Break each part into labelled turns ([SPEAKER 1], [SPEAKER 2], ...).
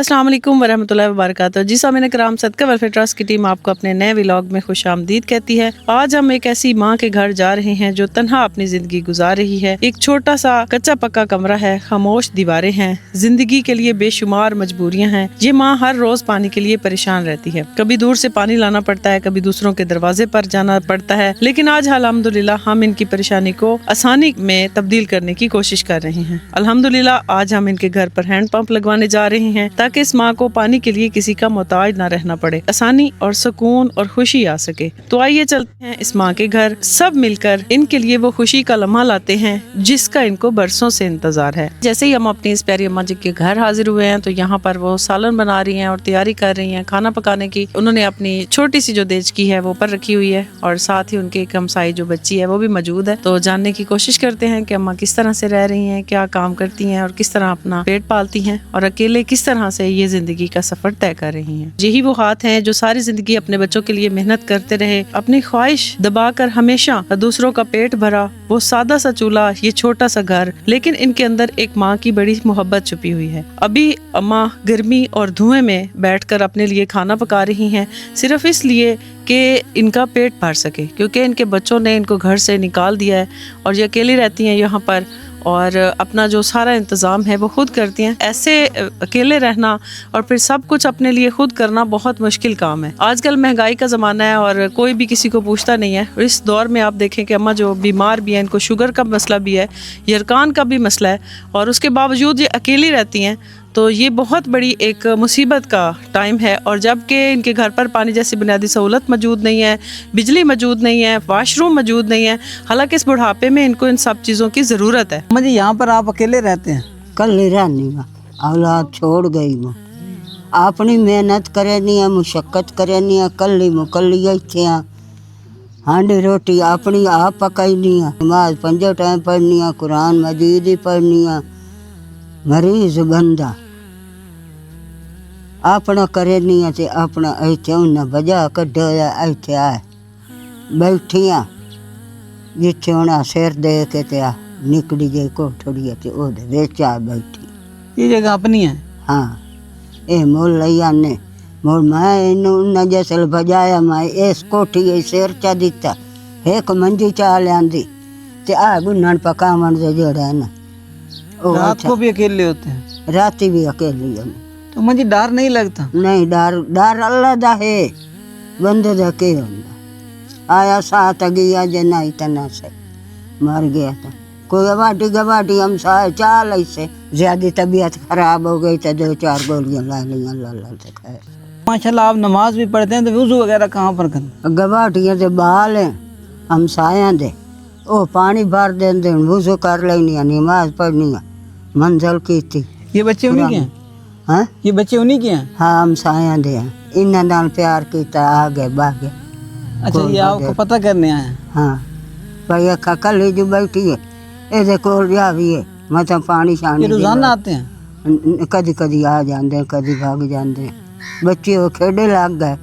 [SPEAKER 1] अस्सलाम वालेकुम वरहमतुल्लाहि वबरकातुहू। जी सामीन कराम, सदका वेलफेयर ट्रस्ट की टीम आपको अपने नए व्लॉग में खुश आमदीद कहती है। आज हम एक ऐसी माँ के घर जा रहे हैं जो तन्हा अपनी जिंदगी गुजार रही है। एक छोटा सा कच्चा पक्का कमरा है, खामोश दीवारें हैं, जिंदगी के लिए बेशुमार मजबूरियाँ हैं। ये माँ हर रोज पानी के लिए परेशान रहती है। कभी दूर से पानी लाना पड़ता है, कभी दूसरों के दरवाजे पर जाना पड़ता है, लेकिन आज अल्हम्दुलिल्लाह हम इनकी परेशानी को आसानी में तब्दील करने की कोशिश कर रहे हैं। अल्हम्दुलिल्लाह आज हम इनके घर पर हैंड पंप लगवाने जा रहे हैं ताकि इस माँ को पानी के लिए किसी का मोहताज ना रहना पड़े, आसानी और सुकून और खुशी आ सके। तो आइए चलते हैं इस माँ के घर, सब मिलकर इनके लिए वो खुशी का लम्हा लाते हैं जिसका इनको बरसों से इंतजार है। जैसे ही हम अपनी इस प्यारी अम्मा जी के घर हाजिर हुए हैं तो यहाँ पर वो सालन बना रही हैं और तैयारी कर रही हैं खाना पकाने की। उन्होंने अपनी छोटी सी जो देचकी है वो पर रखी हुई है और साथ ही उनके एक हमसाई जो बच्ची है वो भी मौजूद है। तो जानने की कोशिश करते हैं कि अम्मा किस तरह से रह रही हैं, क्या काम करती हैं और किस तरह अपना पेट पालती हैं और अकेले किस तरह से ये जिंदगी का सफर तय कर रही हैं। यही वो हाथ हैं जो सारी जिंदगी अपने बच्चों के लिए मेहनत करते रहे, अपनी ख्वाहिश दबाकर हमेशा दूसरों का पेट भरा। वो सादा सा चूल्हा, ये छोटा सा घर, लेकिन इनके अंदर एक माँ की बड़ी मोहब्बत छुपी हुई है। अभी अम्मा गर्मी और धुएं में बैठकर अपने लिए खाना पका रही हैं, सिर्फ इसलिए कि इनका पेट भर सके, क्योंकि इनके बच्चों ने इनको घर से निकाल दिया है और ये अकेली रहती हैं यहाँ पर और अपना जो सारा इंतज़ाम है वो खुद करती हैं। ऐसे अकेले रहना और फिर सब कुछ अपने लिए खुद करना बहुत मुश्किल काम है। आजकल महंगाई का ज़माना है और कोई भी किसी को पूछता नहीं है। इस दौर में आप देखें कि अम्मा जो बीमार भी हैं, इनको शुगर का मसला भी है, यरकान का भी मसला है और उसके बावजूद ये अकेली रहती हैं। तो ये बहुत बड़ी एक मुसीबत का टाइम है और जबकि इनके घर पर पानी जैसी बुनियादी सहूलत मौजूद नहीं है, बिजली मौजूद नहीं है, वाशरूम मौजूद नहीं है, हालांकि इस बुढ़ापे में इनको इन सब चीज़ों की ज़रूरत है।
[SPEAKER 2] मुझे यहाँ पर आप अकेले रहते हैं?
[SPEAKER 3] कल रहनी माँ, औलाद छोड़ गई माँ, अपनी मेहनत करनी है, मुशक्कत करनी है, कल इत्थे हांडी रोटी अपनी आप पकानी है, नमाज 5 टाइम पढ़नी है, कुरान मजीद ही पढ़नी है, मरीज बंदा अपना करनी है ते अपना इत्थे उन्हें वजह कढ़ोया इत्थे आए बैठिया जिथे उन्हें सिर दे के ते आ निकली गई कोठड़ी ते ओदे विच आ बैठी।
[SPEAKER 2] ये जगह अपनी है?
[SPEAKER 3] हाँ, ये मोल लिया ने मोल मैं इन्होंने जैसे बजाया मैं इस कोठी सिर चा दिता एक मंजी चा लियांदी ते आ गुन्नन पकावन दे जोड़ा है ना।
[SPEAKER 2] रात को भी अकेले होते हैं?
[SPEAKER 3] राती भी अकेली है।
[SPEAKER 2] तो मुझे डर नहीं लगता?
[SPEAKER 3] नहीं, डर अल्लाह दा है, बंदे दा के होंदा। आया साथ गया जे नहीं तना से मर गया था। कोई गवाटी हम चाल ऐसे ज्यादा तबीयत खराब हो गई तो 2-4 गोलियां ला ली अल्लाह से खाए।
[SPEAKER 2] माशाल्लाह आप नमाज भी पढ़ते हैं, तो वुज़ू वगैरह कहाँ पर करें?
[SPEAKER 3] गवाटियां दे बाल हैं हम साया दे, ओ पानी भर देंदे, वुज़ू कर लेनी है, नमाज पढ़नी है, मंजिल की थी।
[SPEAKER 2] ये बच्चे उन्हीं के हैं?
[SPEAKER 3] हाँ,
[SPEAKER 2] ये बच्चे उन्हीं के हैं?
[SPEAKER 3] हाँ, हम साया दे हैं, इन्हें नाल प्यार किया, आगे भागे।
[SPEAKER 2] अच्छा, ये आपको पता करने आए हैं?
[SPEAKER 3] हाँ भाई, अखा कल ही जो बैठी है ये कोल जा भी है, मतलब पानी शानी।
[SPEAKER 2] ये रोजाना आते हैं?
[SPEAKER 3] कदी आ जाते, कदी भाग जाते। बच्चे वो खेडे लग गए,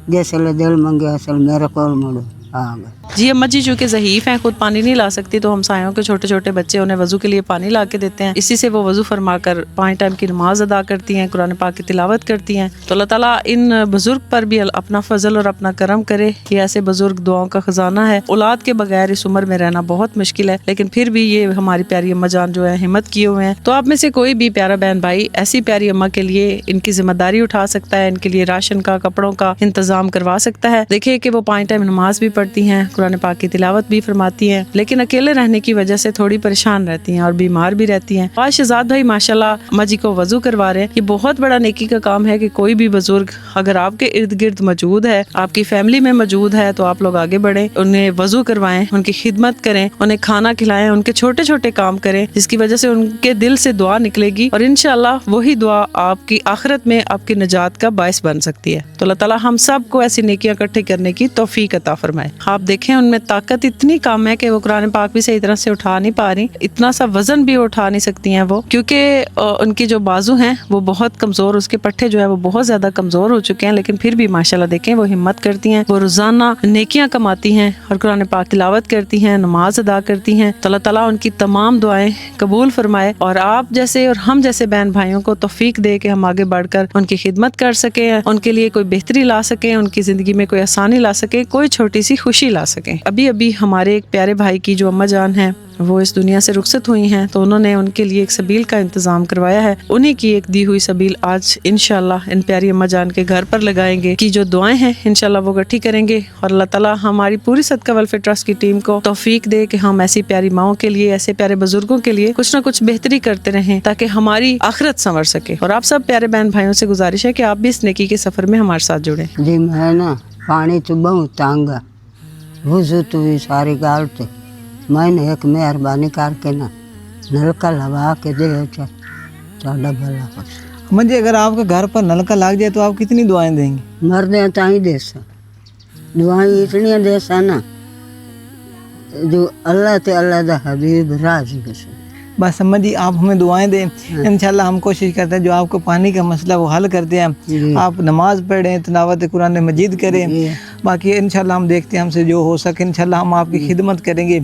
[SPEAKER 3] जैसे दिल मंगे असल मेरे को मुड़ो आ गए।
[SPEAKER 1] जी अम्मा जी चूँकि ज़हीफ़ हैं, खुद पानी नहीं ला सकती, तो हम सायों के छोटे छोटे बच्चे उन्हें वज़ू के लिए पानी ला के देते हैं। इसी से वो वज़ू फरमा कर 5 टाइम की नमाज अदा करती हैं, कुरान पाक की तिलावत करती हैं। तो अल्लाह ताला इन बुज़ुर्ग पर भी अपना फजल और अपना करम करे। ये ऐसे बुज़ुर्ग दुआओं का ख़जाना है। औलाद के बगैर इस उम्र में रहना बहुत मुश्किल है, लेकिन फिर भी ये हमारी प्यारी अम्मा जान जो है हिम्मत किए हुए हैं। तो आप में से कोई भी प्यारा बहन भाई ऐसी प्यारी अम्मा के लिए इनकी जिम्मेदारी उठा सकता है, इनके लिए राशन का, कपड़ों का इंतजाम करवा सकता है। देखिए कि वो 5 टाइम नमाज भी पढ़ती हैं, कुरान पाक की तिलावत भी फरमाती हैं, लेकिन अकेले रहने की वजह से थोड़ी परेशान रहती हैं और बीमार भी रहती हैं। आज शहजाद भाई माशाल्लाह अम्मा जी को वजू करवा रहे हैं। ये बहुत बड़ा नेकी का काम है कि कोई भी बुजुर्ग अगर आपके इर्द गिर्द मौजूद है, आपकी फैमिली में मौजूद है, तो आप लोग आगे बढ़ें, उन्हें वजू करवाएं, उनकी खिदमत करें, उन्हें खाना खिलाएं, उनके छोटे छोटे काम करें, जिसकी वजह से उनके दिल से दुआ निकलेगी और इंशाअल्लाह वही दुआ आपकी आखिरत में आपकी निजात का बायस बन सकती है। तो अल्लाह ताला हम सब को ऐसी नेकियां इकट्ठी करने की तौफीक अता फरमाए। आप देखें देखें उनमें ताकत इतनी कम है कि वो कुरान पाक भी सही तरह से उठा नहीं पा रही, इतना सा वजन भी उठा नहीं सकती हैं वो, क्योंकि उनकी जो बाजू हैं वो बहुत कमज़ोर, उसके पट्टे जो है वो बहुत ज़्यादा कमज़ोर हो चुके हैं, लेकिन फिर भी माशाल्लाह देखें वो हिम्मत करती हैं, वो रोज़ाना नेकियां कमाती हैं और कुरान पाक तिलावत करती हैं, नमाज अदा करती हैं। तो अल्लाह ताला उनकी तमाम दुआएं कबूल फरमाए और आप जैसे और हम जैसे बहन भाइयों को तौफीक दे कि हम आगे बढ़कर उनकी खिदमत कर सकें, उनके लिए कोई बेहतरी ला सकें, उनकी ज़िंदगी में कोई आसानी ला सकें, कोई छोटी सी खुशी ला सकें। अभी अभी हमारे एक प्यारे भाई की जो अम्मा जान हैं वो इस दुनिया से रुखसत हुई हैं, तो उन्होंने उनके लिए एक सबील का इंतज़ाम करवाया है। उन्हीं की एक दी हुई सबील आज इंशाल्लाह इन प्यारी अम्मा जान के घर पर लगाएंगे कि जो दुआएं हैं इंशाल्लाह वो इकट्ठी करेंगे और अल्लाह ताला हमारी पूरी सदका वेलफेयर ट्रस्ट की टीम को तौफीक दे कि हम ऐसी प्यारी माओं के लिए, ऐसे प्यारे बुजुर्गों के लिए कुछ ना कुछ बेहतरी करते रहें ताकि हमारी आखिरत संवर सके। और आप सब प्यारे बहन भाइयों से गुजारिश है कि आप भी इस नेकी के सफ़र में हमारे साथ जुड़ें।
[SPEAKER 3] जी मैं ना पानी तो बहुत तंग है, वुज़ू तो भी सारी गाल तो मैंने एक मेहरबानी करके ना नलका लगा के दे चाड़ा भला कुछ।
[SPEAKER 2] अम्मा जी अगर आपके घर पर नलका लग जाए तो आप कितनी दुआएं देंगी?
[SPEAKER 3] मरने ताई देसा दुआई इतनी देसा ना जो अल्लाह ते अल्लाह दा हबीब राजी कुछ।
[SPEAKER 2] बस अम्मा जी आप हमें दुआएं दें, इंशाल्लाह हम कोशिश करते हैं जो आपको पानी का मसला वो हल करते हैं। आप नमाज पढ़ें, तिलावत कुरान मजीद करें, बाकी इंशाल्लाह हम देखते हैं हमसे जो हो सके इंशाल्लाह हम आपकी खिदमत करेंगे।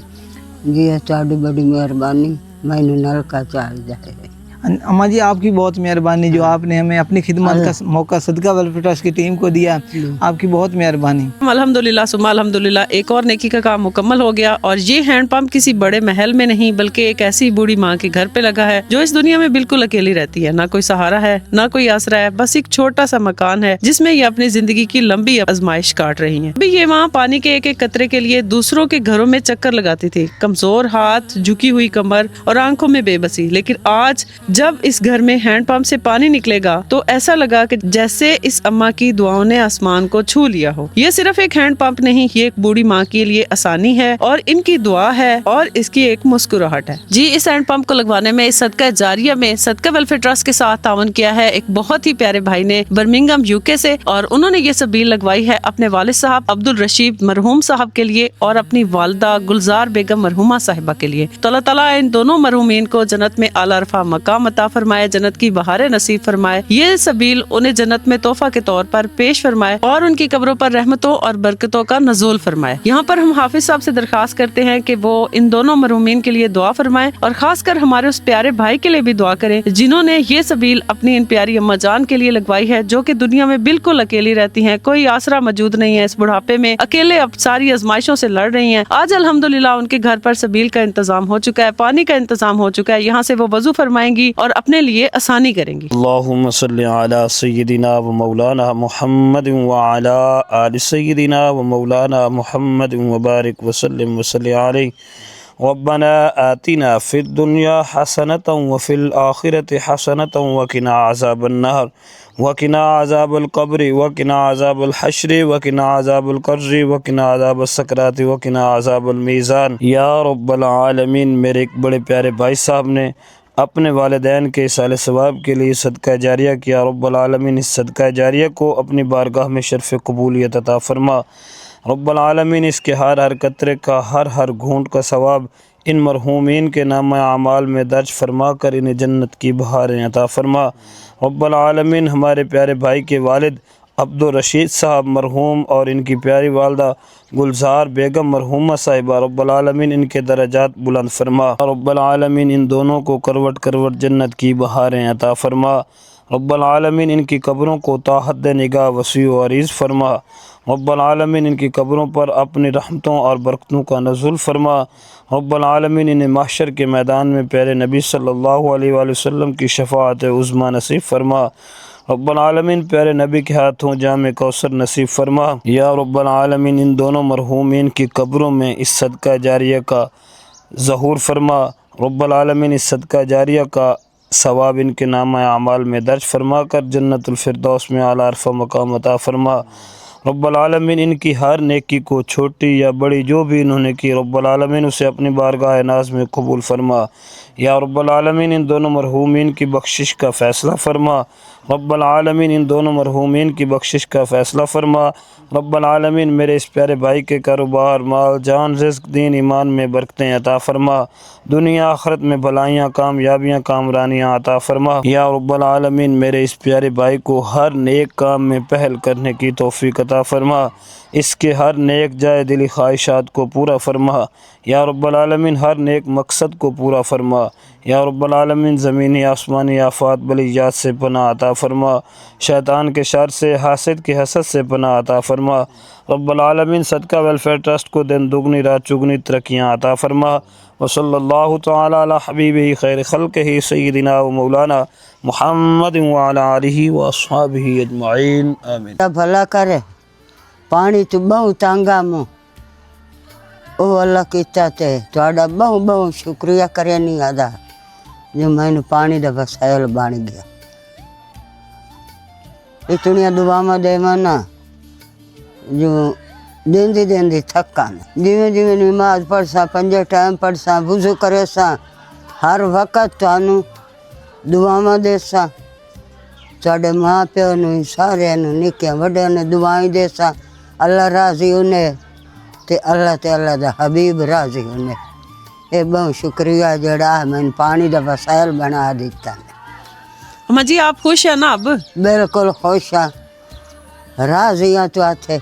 [SPEAKER 3] जी ਤੁਹਾਡੀ बड़ी मेहरबानी, मैंने नलका चाहिए है।
[SPEAKER 2] अम्मा जी आपकी बहुत मेहरबानी जो आपने हमें अपनी खिदमत का मौका सदका वेलफेयर ट्रस्ट की टीम को दिया, आपकी बहुत मेहरबानी।
[SPEAKER 1] अल्हम्दुलिल्लाह सुम्मा अल्हम्दुलिल्लाह, एक और नेकी का काम मुकम्मल हो गया और ये हैंडपंप किसी बड़े महल में नहीं बल्कि एक ऐसी बूढ़ी माँ के घर पे लगा है जो इस दुनिया में बिल्कुल अकेली रहती है, ना कोई सहारा है ना कोई आसरा है, बस एक छोटा सा मकान है जिसमें ये अपनी जिंदगी की लंबी आजमाइश काट रही है। अभी ये माँ पानी के एक एक कतरे के लिए दूसरों के घरों में चक्कर लगाती थी, कमजोर हाथ, झुकी हुई कमर और आंखों में बेबसी, लेकिन आज जब इस घर में हैंडपंप से पानी निकलेगा तो ऐसा लगा कि जैसे इस अम्मा की दुआओं ने आसमान को छू लिया हो। ये सिर्फ एक हैंडपंप नहीं, ये एक बूढ़ी माँ के लिए आसानी है और इनकी दुआ है और इसकी एक मुस्कुराहट है। जी इस हैंडपंप को लगवाने में इस सदका जारिया में सदका वेलफेयर ट्रस्ट के साथ ताउन किया है एक बहुत ही प्यारे भाई ने बर्मिंघम यूके से, और उन्होंने ये सबील लगवाई है अपने वालिद साहब अब्दुल रशीद मरहूम साहब के लिए और अपनी वालदा गुलजार बेगम मरहूमा साहिबा के लिए। तो अल्लाह ताला इन दोनों मरहूमीन को जन्नत में आला रफा मकाम अता फरमाए, जन्नत की बहारें नसीब फरमाए, ये सबील उन्हें जन्नत में तोहफा के तौर पर पेश फरमाए और उनकी कब्रों पर रहमतों और बरकतों का नज़ूल फरमाए। यहाँ पर हम हाफिज साहब से दरखास्त करते हैं कि वो इन दोनों मरहूमीन के लिए दुआ फरमाए और खासकर हमारे उस प्यारे भाई के लिए भी दुआ करें जिन्होंने ये सबील अपनी इन प्यारी अम्मा जान के लिए लगवाई है जो कि दुनिया में बिल्कुल अकेली रहती हैं, कोई आसरा मौजूद नहीं है, इस बुढ़ापे में अकेले अब सारी आजमाइशों से लड़ रही हैं। आज अल्हम्दुलिल्लाह उनके घर पर सबील का इंतजाम हो चुका है, पानी का इंतजाम हो चुका है, यहाँ से वो वजू फरमाएंगी और अपने लिए आसानी करेंगी।
[SPEAKER 4] अल्लाहुम्मा सल्ली अला सय्यिदिना व मौलाना मुहम्मद व अला आलि सय्यिदिना व मौलाना मुहम्मद व बारिक व सल्लिम व सल्ली अलैहि रब्बना आतिना फिद दुनिया हसनतन व फिल आखिरति हसनतन व किना अज़ाबन नहर व किना अज़ाबल क़ब्रि व किना अज़ाबल हश्रि व किना अज़ाबल कर्ज़ि व किना अज़ाबल सकराति व किना अज़ाबल मीज़ान। या रब्बल आलमीन, मेरे एक बड़े प्यारे भाई साहब ने अपने वालिदैन के साले सवाब के लिए सदका जारिया किया। रब्बुल आलमीन इस सदका जारिया को अपनी बारगाह में शर्फ़ कबूलियत अता फरमा। रब्बुल आलमीन इसके हर कतरे का हर घूंट का सवाब इन मरहूमीन के नाम आमाल में दर्ज फरमा कर इन्हें जन्नत की बहारें अता फरमा। रब्बुल आलमीन हमारे प्यारे भाई के वालिद अब्दुल रशीद साहब मरहूम और इनकी प्यारी वालदा गुलजार बेगम मरहूमा साहिबा, रब्बुल आलमीन इनके दर्जात बुलंद फरमा। रब्बुल आलमीन इन दोनों को करवट करवट जन्नत की बहारें अता फरमा। रब्बुल आलमीन इनकी कब्रों को ताहद निगाह वसी व अरीज़ फरमा। रब्बुल आलमीन इनकी कब्रों पर अपनी रहमतों और बरकतों का नज़ुल फरमा। रब्बुल आलमीन इन्हें महशर के मैदान में प्यारे नबी सल्लल्लाहु अलैहि वसल्लम की शफ़ाअत उज़्मा नसीब फरमा। रब्बुल आलमीन प्यारे नबी के हाथों जामे कौसर नसीब फरमा। या रब्बुल आलमीन इन दोनों मरहूमीन की कब्रों में इस सदका जारिया का ज़हूर फरमा। रब्बुल आलमीन इस सदका जारिया का सवाब इनके नामा अमाल में दर्ज फरमा कर जन्नतुल फिरदौस में आला अरफ़ा मकाम अता फरमा। रब्बुल आलमीन इनकी हर नेकी को छोटी या बड़ी जो भी इन्होंने की रब्बुल आलमीन उसे अपनी बारगाह नाज में कबूल फरमा। या रब्बुल आलमीन इन दोनों मरहूमीन की बख्शिश का फ़ैसला फरमा। رب العالمین ان دونوں مرحومین کی بخشش کا فیصلہ فرما۔ رب العالمین میرے اس پیارے بھائی کے کاروبار، مال، جان، رزق، دین، ایمان میں برکتیں عطا فرما، دنیا آخرت میں بھلائیاں، کامیابیاں، کامرانیاں عطا فرما۔ یا رب العالمین میرے اس پیارے بھائی کو ہر نیک کام میں پہل کرنے کی توفیق عطا فرما، اس کے ہر نیک جائے دلی خواہشات کو پورا فرما۔ یا رب العالمین ہر نیک مقصد کو پورا فرما۔ یا رب العالمین زمینی آسمانی آفات بلیات سے پناہ عطا فرما، شیطان کے شر سے، حاسد کے حسد سے پناہ عطا فرما۔ رب العالمین صدقہ ویلفیئر ٹرسٹ کو دن دگنی رات چگنی ترقیاں عطا فرما۔ وصلی اللہ تعالی علی حبیبہ خیر خلقہ سیدنا و مولانا محمد وعلی آلہ واصحابہ اجمعین آمین۔
[SPEAKER 3] بھلا کرے پانی تو بہت تانگا مو او اللہ کیتا تے تہاڈا بہت بہت شکریہ کرے نہیں ادا جو مینوں پانی دا وسائل بن گیا۔ اتنی دعاواں دیواں نا جو دیندی تھکا نہیں، جویں جویں نماز پڑھساں، 5 ٹائم پڑھساں، وضو کرے ساں، ہر وقت تانوں دعاواں دیساں، ساڈے ماں پیو نوں سارے نوں نکیاں وڈیاں نے دعائیں دیساں، اللہ راضی ہونے تے اللہ دا حبیب راضی ہونے۔ اے بہت شکریہ جڑا میں پانی دا وسائل بنا دیتا ہے۔
[SPEAKER 1] اماں جی آپ خوش ہیں نا اب؟
[SPEAKER 3] بالکل خوش ہاں، راضی ہاں تو آتے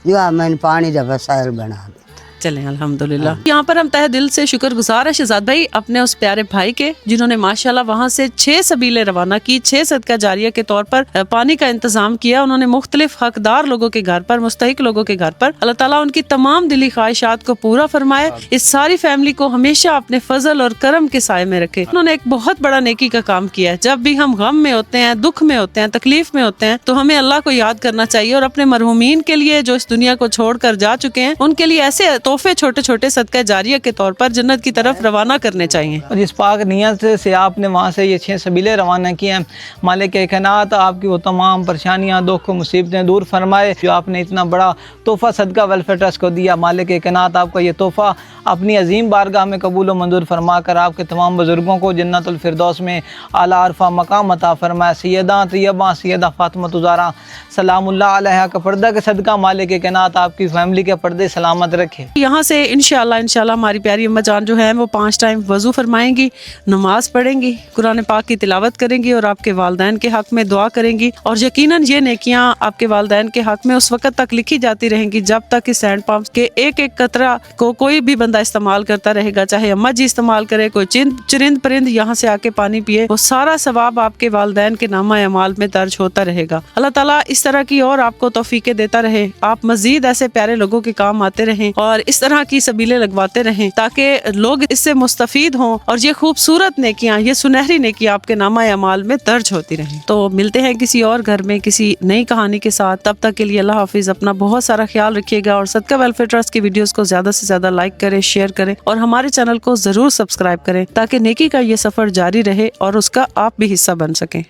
[SPEAKER 3] جو میں پانی دا وسائل بنا دیتا۔
[SPEAKER 1] چلیں الحمدللہ۔ یہاں پر ہم تہ دل سے شکر گزار ہیں شہزاد بھائی اپنے اس پیارے بھائی کے جنہوں نے ماشاءاللہ وہاں سے 6 سبیلیں روانہ کی، 6 صدقہ جاریہ کے طور پر پانی کا انتظام کیا۔ انہوں نے مختلف حقدار لوگوں کے گھر پر، مستحق لوگوں کے گھر پر، اللہ تعالیٰ ان کی تمام دلی خواہشات کو پورا فرمائے، اس ساری فیملی کو ہمیشہ اپنے فضل اور کرم کے سائے میں رکھے۔ انہوں نے ایک بہت بڑا نیکی کا کام کیا ہے۔ جب بھی ہم غم میں ہوتے ہیں، دکھ میں ہوتے ہیں، تکلیف میں ہوتے ہیں تو ہمیں اللہ کو یاد کرنا چاہیے اور اپنے مرحومین کے لیے جو اس دنیا کو چھوڑ کر جا چکے ہیں ان کے لیے ایسے تحفے چھوٹے چھوٹے صدقہ جاریہ کے طور پر جنت کی طرف روانہ کرنے چاہیے۔
[SPEAKER 2] اور جس پاک نیت سے آپ نے وہاں سے یہ 6 سبیلیں روانہ کی ہیں، مالک کائنات آپ کی وہ تمام پریشانیاں، دکھ، مصیبتیں دور فرمائے۔ جو آپ نے اتنا بڑا تحفہ صدقہ ویلفیئر ٹرسٹ کو دیا، مالک کائنات آپ کا یہ تحفہ اپنی عظیم بارگاہ میں قبول و منظور فرما کر آپ کے تمام بزرگوں کو جنت الفردوس میں اعلیٰ عرفہ مقام عطا فرمائے۔ سیدہ طیبہ سیدہ فاطمہ زہرا سلام اللہ علیہا کا پردہ کے صدقہ مالک کائنات آپ کی فیملی کے پردے سلامت رکھے۔
[SPEAKER 1] یہاں سے انشاءاللہ ہماری پیاری اماں جان جو ہیں وہ 5 ٹائم وضو فرمائیں گی، نماز پڑھیں گی، قرآن پاک کی تلاوت کریں گی اور آپ کے والدین کے حق میں دعا کریں گی، اور یقیناً یہ نیکیاں آپ کے والدین کے حق میں اس وقت تک لکھی جاتی رہیں گی جب تک اس ہینڈ پمپ کے ایک ایک قطرہ کو کوئی بھی بندہ استعمال کرتا رہے گا، چاہے اماں جی استعمال کرے، کوئی چرند پرند یہاں سے آ کے پانی پیے، وہ سارا ثواب آپ کے والدین کے نامہ اعمال میں درج ہوتا رہے گا۔ اللہ تعالیٰ اس طرح کی اور آپ کو توفیقیں دیتا رہے، آپ مزید ایسے پیارے لوگوں کے کام آتے رہیں اور اس طرح کی سبیلیں لگواتے رہیں تاکہ لوگ اس سے مستفید ہوں اور یہ خوبصورت نیکیاں، یہ سنہری نیکیاں آپ کے نامہ اعمال میں درج ہوتی رہیں۔ تو ملتے ہیں کسی اور گھر میں کسی نئی کہانی کے ساتھ، تب تک کے لیے اللہ حافظ، اپنا بہت سارا خیال رکھیے گا اور صدقہ ویلفیئر ٹرسٹ کی ویڈیوز کو زیادہ سے زیادہ لائک کریں، شیئر کریں اور ہمارے چینل کو ضرور سبسکرائب کریں تاکہ نیکی کا یہ سفر جاری رہے اور اس کا آپ بھی حصہ بن سکیں۔